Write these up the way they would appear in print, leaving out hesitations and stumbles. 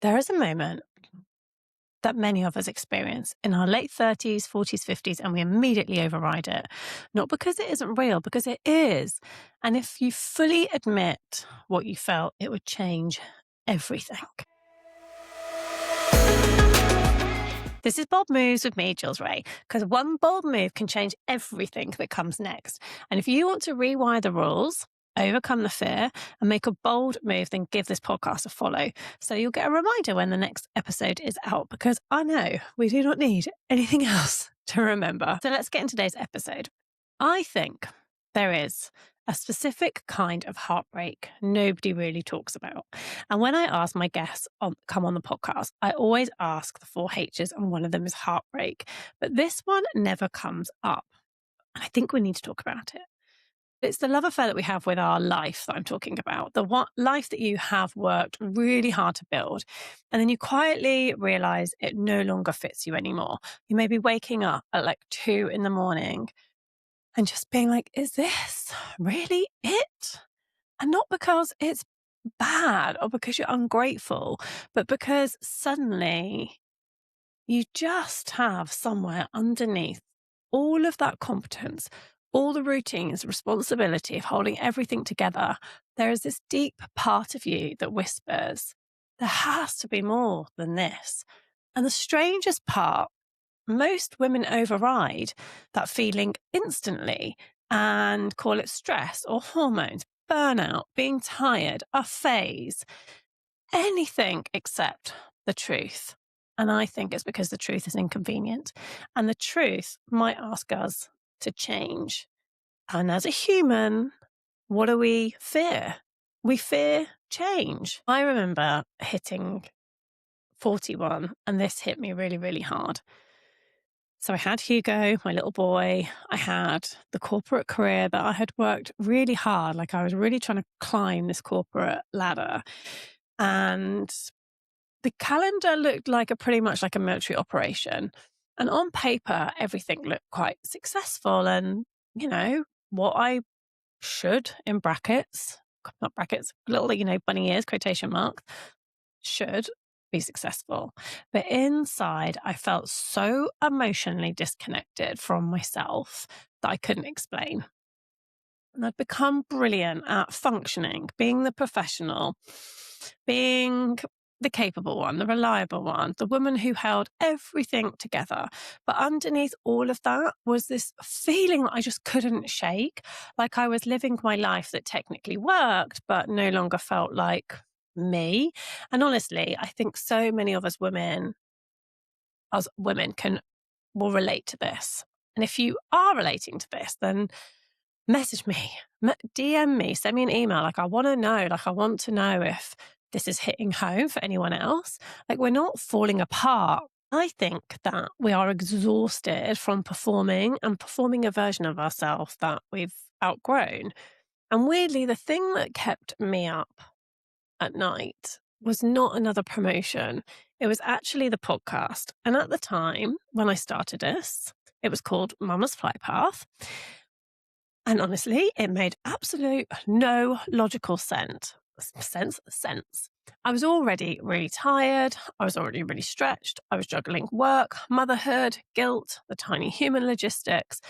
There is a moment that many of us experience in our late 30s, 40s, 50s, and we immediately override it. Not because it isn't real, because it is. And if you fully admit what you felt, it would change everything. This is Bold Moves with me, Jools Raye, because one bold move can change everything that comes next. And if you want to rewire the rules, overcome the fear, and make a bold move, then give this podcast a follow. So you'll get a reminder when the next episode is out, because I know we do not need anything else to remember. So let's get into today's episode. I think there is a specific kind of heartbreak nobody really talks about. And when I ask my guests come on the podcast, I always ask the 4 H's, and one of them is heartbreak. But this one never comes up. And I think we need to talk about it. It's the love affair that we have with our life that I'm talking about, the life that you have worked really hard to build. And then you quietly realize it no longer fits you anymore. You may be waking up at like 2 a.m. and just being like, is this really it? And not because it's bad or because you're ungrateful, but because suddenly you just have somewhere underneath all of that competence, all the routines, responsibility of holding everything together. There is this deep part of you that whispers, there has to be more than this. And the strangest part, most women override that feeling instantly and call it stress or hormones, burnout, being tired, a phase, anything except the truth. And I think it's because the truth is inconvenient, and the truth might ask us to change. And as a human, what do we fear? We fear change. I remember hitting 41, and this hit me really, really hard. So I had Hugo, my little boy. I had the corporate career that I had worked really hard. Like I was really trying to climb this corporate ladder. And the calendar looked like pretty much like a military operation. And on paper, everything looked quite successful. And, what I should, in brackets, not brackets, little, bunny ears, quotation mark, should be successful. But inside, I felt so emotionally disconnected from myself that I couldn't explain. And I'd become brilliant at functioning, being the professional, being the capable one, the reliable one, the woman who held everything together. But underneath all of that was this feeling that I just couldn't shake, like I was living my life that technically worked, but no longer felt like me. And honestly, I think so many of us women will relate to this. And if you are relating to this, then message me, DM me, send me an email. Like I want to know if this is hitting home for anyone else. Like we're not falling apart. I think that we are exhausted from performing a version of ourselves that we've outgrown. And weirdly, the thing that kept me up at night was not another promotion. It was actually the podcast. And at the time when I started this, it was called Mama's Flight Path. And honestly, it made absolute no logical sense. I was already really tired. I was already really stretched. I was juggling work, motherhood, guilt, the tiny human logistics.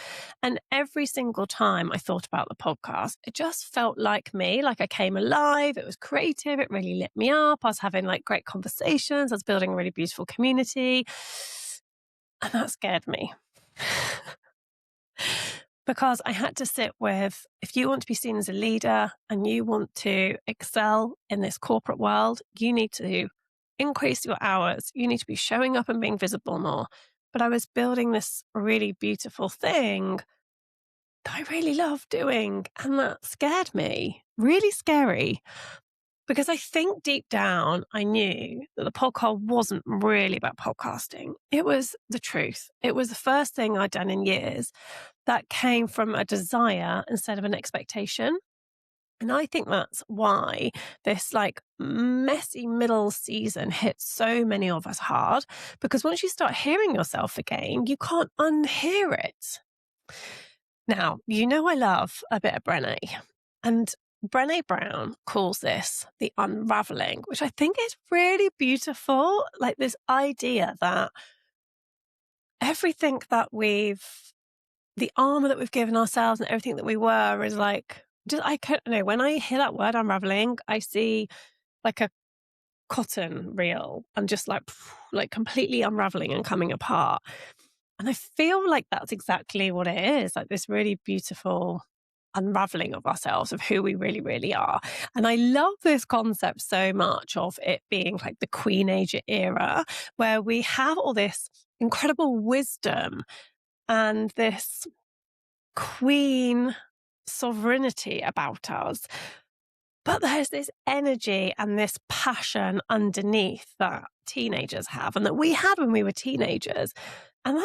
And every single time I thought about the podcast, it just felt like me, like I came alive. It was creative. It really lit me up. I was having like great conversations. I was building a really beautiful community. And that scared me. Because I had to sit with, if you want to be seen as a leader and you want to excel in this corporate world, you need to increase your hours. You need to be showing up and being visible more. But I was building this really beautiful thing that I really love doing. And that scared me, really scary. Because I think deep down, I knew that the podcast wasn't really about podcasting. It was the truth. It was the first thing I'd done in years that came from a desire instead of an expectation. And I think that's why this like messy middle season hit so many of us hard. Because once you start hearing yourself again, you can't unhear it. Now, I love a bit of Brené. And Brené Brown calls this the unraveling, which I think is really beautiful. Like this idea that everything that the armor that we've given ourselves and everything that we were is like, I can't know. When I hear that word unraveling, I see like a cotton reel and just like completely unraveling and coming apart. And I feel like that's exactly what it is, like this really beautiful unraveling of ourselves, of who we really, really are. And I love this concept so much of it being like the Queen Age era, where we have all this incredible wisdom and this queen sovereignty about us. But there's this energy and this passion underneath that teenagers have and that we had when we were teenagers. And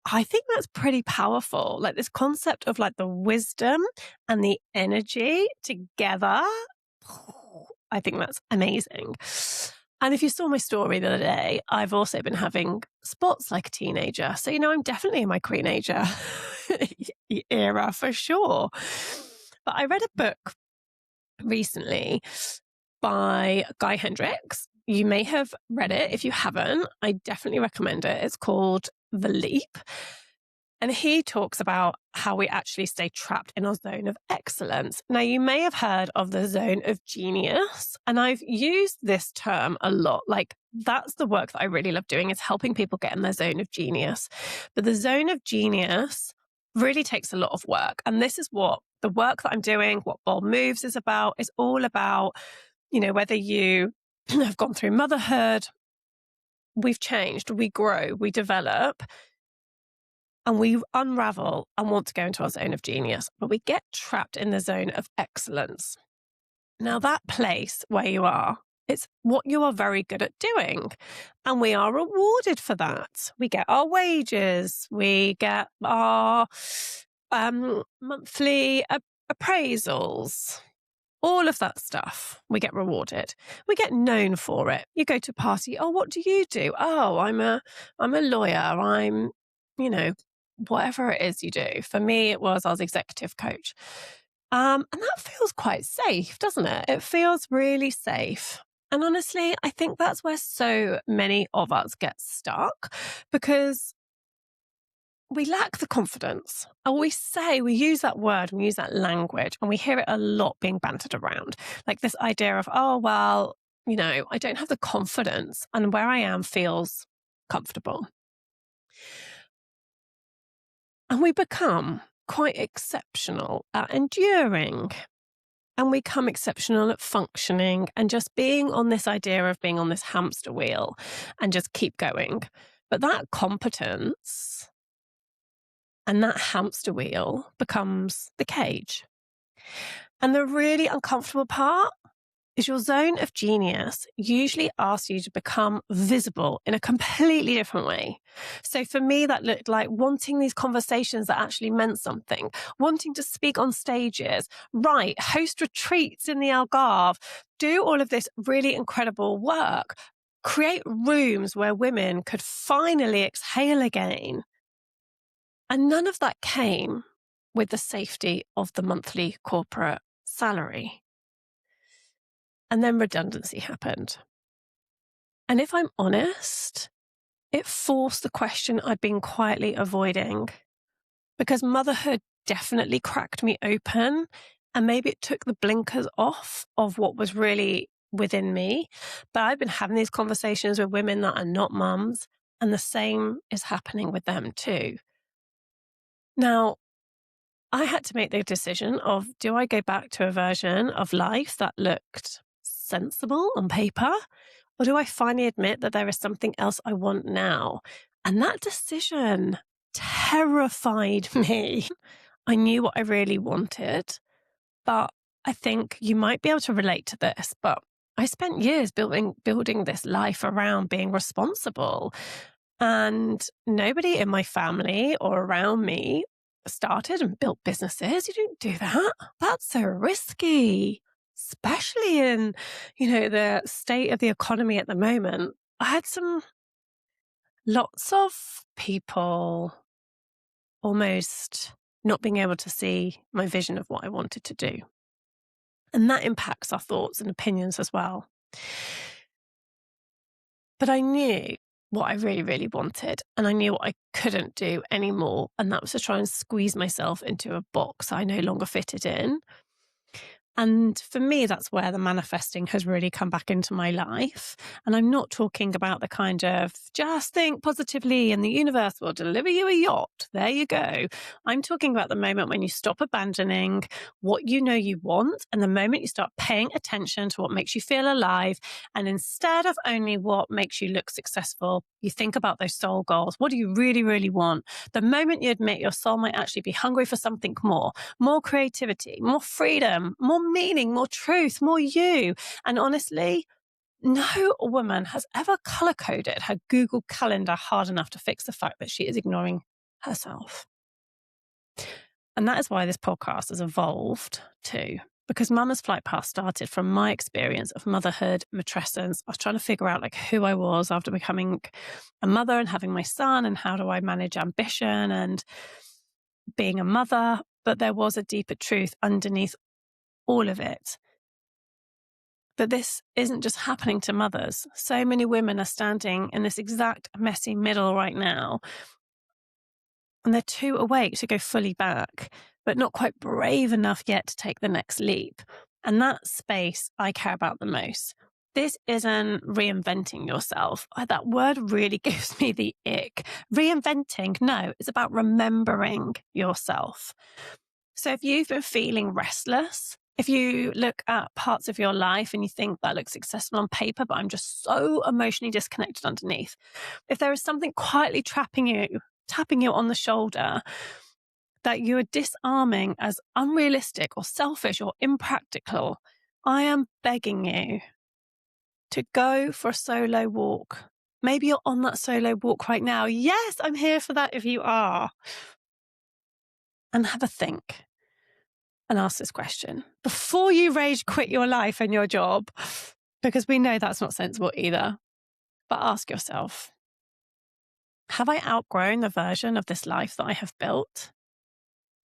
I think that's pretty powerful. Like this concept of like the wisdom and the energy together. I think that's amazing. And if you saw my story the other day, I've also been having spots like a teenager. So, I'm definitely in my queenager era for sure. But I read a book recently by Guy Hendricks. You may have read it. If you haven't, I definitely recommend it. It's called The Leap. And he talks about how we actually stay trapped in our zone of excellence. Now, you may have heard of the zone of genius, and I've used this term a lot. Like, that's the work that I really love doing, is helping people get in their zone of genius. But the zone of genius really takes a lot of work. And this is what the work that I'm doing, what Bold Moves is about, is all about, whether you have gone through motherhood, we've changed, we grow, we develop, and we unravel and want to go into our zone of genius, but we get trapped in the zone of excellence. Now, that place where you are, it's what you are very good at doing. And we are rewarded for that. We get our wages, we get our monthly appraisals, all of that stuff. We get rewarded. We get known for it. You go to a party. Oh, what do you do? Oh, I'm a lawyer. I'm, whatever it is you do. For me, I was executive coach. And that feels quite safe, doesn't it? It feels really safe. And honestly, I think that's where so many of us get stuck, because we lack the confidence. And we use that word, we use that language, and we hear it a lot being bantered around. Like this idea of, oh, well, I don't have the confidence, and where I am feels comfortable. And we become quite exceptional at enduring, and we become exceptional at functioning and just being on this idea of being on this hamster wheel and just keep going. But that competence and that hamster wheel becomes the cage. And the really uncomfortable part is your zone of genius usually asks you to become visible in a completely different way. So for me, that looked like wanting these conversations that actually meant something, wanting to speak on stages, host retreats in the Algarve, do all of this really incredible work, create rooms where women could finally exhale again. And none of that came with the safety of the monthly corporate salary. And then redundancy happened. And if I'm honest, it forced the question I'd been quietly avoiding, because motherhood definitely cracked me open, and maybe it took the blinkers off of what was really within me. But I've been having these conversations with women that are not mums, and the same is happening with them too. Now, I had to make the decision of, do I go back to a version of life that looked sensible on paper? Or do I finally admit that there is something else I want now? And that decision terrified me. I knew what I really wanted, but I think you might be able to relate to this. But I spent years building this life around being responsible. And nobody in my family or around me started and built businesses. You don't do that. That's so risky, especially in, the state of the economy at the moment. I had lots of people almost not being able to see my vision of what I wanted to do. And that impacts our thoughts and opinions as well. But I knew what I really, really wanted, and I knew what I couldn't do anymore. And that was to try and squeeze myself into a box I no longer fitted in. And for me, that's where the manifesting has really come back into my life. And I'm not talking about the kind of just think positively and the universe will deliver you a yacht. There you go. I'm talking about the moment when you stop abandoning what you know you want and the moment you start paying attention to what makes you feel alive. And instead of only what makes you look successful, you think about those soul goals. What do you really, really want? The moment you admit your soul might actually be hungry for something more creativity, more freedom, more meaning, more truth, more you. And honestly, no woman has ever color coded her Google Calendar hard enough to fix the fact that she is ignoring herself. And that is why this podcast has evolved too. Because Mama's Flight Path started from my experience of motherhood, matrescence. I was trying to figure out who I was after becoming a mother and having my son, and how do I manage ambition and being a mother. But there was a deeper truth underneath all of it. That this isn't just happening to mothers. So many women are standing in this exact messy middle right now. And they're too awake to go fully back, but not quite brave enough yet to take the next leap. And that space I care about the most. This isn't reinventing yourself. That word really gives me the ick. Reinventing, no, it's about remembering yourself. So if you've been feeling restless, if you look at parts of your life and you think that looks successful on paper, but I'm just so emotionally disconnected underneath, if there is something quietly tapping you on the shoulder that you are disarming as unrealistic or selfish or impractical, I am begging you to go for a solo walk. Maybe you're on that solo walk right now. Yes, I'm here for that if you are. And have a think. And ask this question before you rage quit your life and your job, because we know that's not sensible either. But ask yourself, have I outgrown the version of this life that I have built?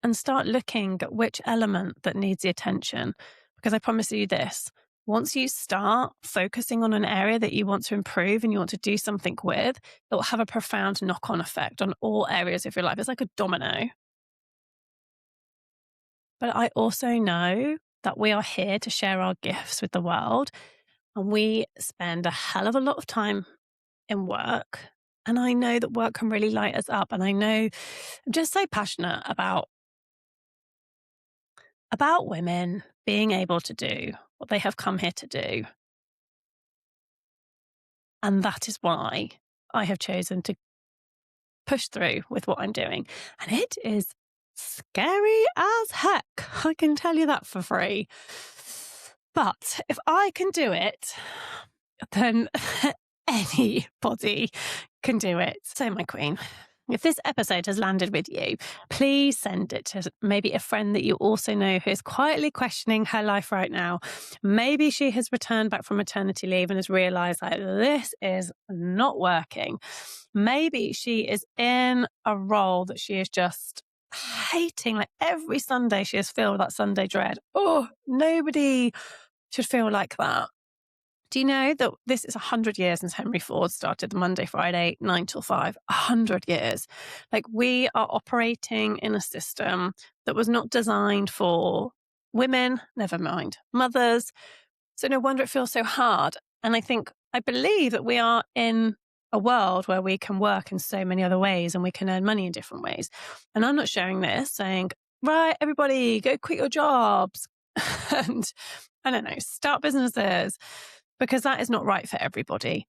And start looking at which element that needs the attention. Because I promise you this, once you start focusing on an area that you want to improve and you want to do something with, it will have a profound knock-on effect on all areas of your life. It's like a domino. But I also know that we are here to share our gifts with the world, and we spend a hell of a lot of time in work. And I know that work can really light us up. And I know I'm just so passionate about women being able to do what they have come here to do. And that is why I have chosen to push through with what I'm doing. And it is scary as heck. I can tell you that for free. But if I can do it, then anybody can do it. So, my queen, if this episode has landed with you, please send it to maybe a friend that you also know who is quietly questioning her life right now. Maybe she has returned back from maternity leave and has realized this is not working. Maybe she is in a role that she is just hating. Every Sunday she has felt that Sunday dread. Oh, nobody should feel like that. Do you know that this is 100 years since Henry Ford started the Monday, Friday, 9 till 5? 100 years. We are operating in a system that was not designed for women, never mind mothers. So no wonder it feels so hard. And I believe that we are in a world where we can work in so many other ways and we can earn money in different ways. And I'm not sharing this saying, right, everybody, go quit your jobs and, I don't know, start businesses, because that is not right for everybody.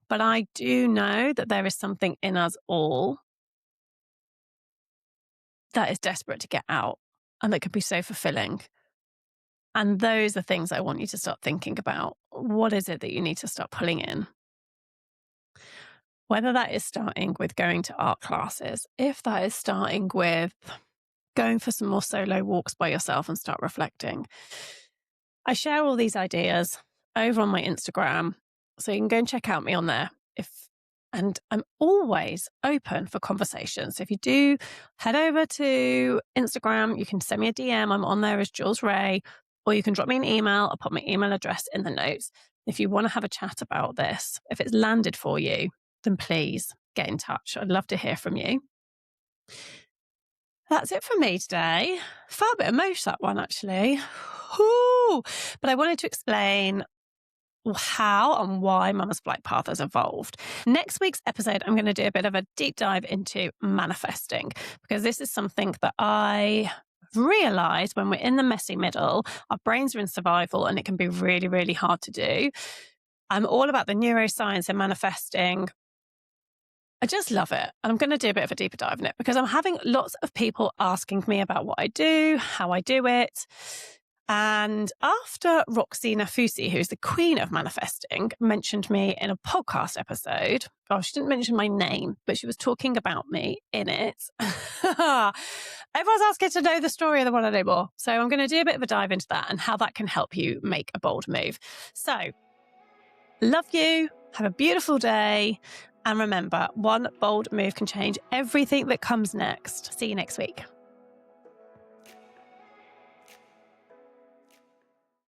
But I do know that there is something in us all that is desperate to get out and that could be so fulfilling. And those are things I want you to start thinking about. What is it that you need to start pulling in? Whether that is starting with going to art classes, if that is starting with going for some more solo walks by yourself and start reflecting. I share all these ideas over on my Instagram, so you can go and check out me on there. And I'm always open for conversations. So if you do head over to Instagram, you can send me a DM. I'm on there as Jools Raye. or you can drop me an email. I'll put my email address in the notes. If you want to have a chat about this, if it's landed for you, then please get in touch. I'd love to hear from you. That's it from me today. Far bit of mosh, that one, actually. Ooh. But I wanted to explain how and why Mama's Flight Path has evolved. Next week's episode, I'm going to do a bit of a deep dive into manifesting, because this is something that I realize when we're in the messy middle, our brains are in survival and it can be really, really hard to do. I'm all about the neuroscience and manifesting. I just love it. And I'm going to do a bit of a deeper dive in it because I'm having lots of people asking me about what I do, how I do it. And after Roxy Nafusi, who's the queen of manifesting, mentioned me in a podcast episode, she didn't mention my name, but she was talking about me in it. Everyone's asking to know the story of the one I know more. So I'm going to do a bit of a dive into that and how that can help you make a bold move. So, love you. Have a beautiful day. And remember, one bold move can change everything that comes next. See you next week.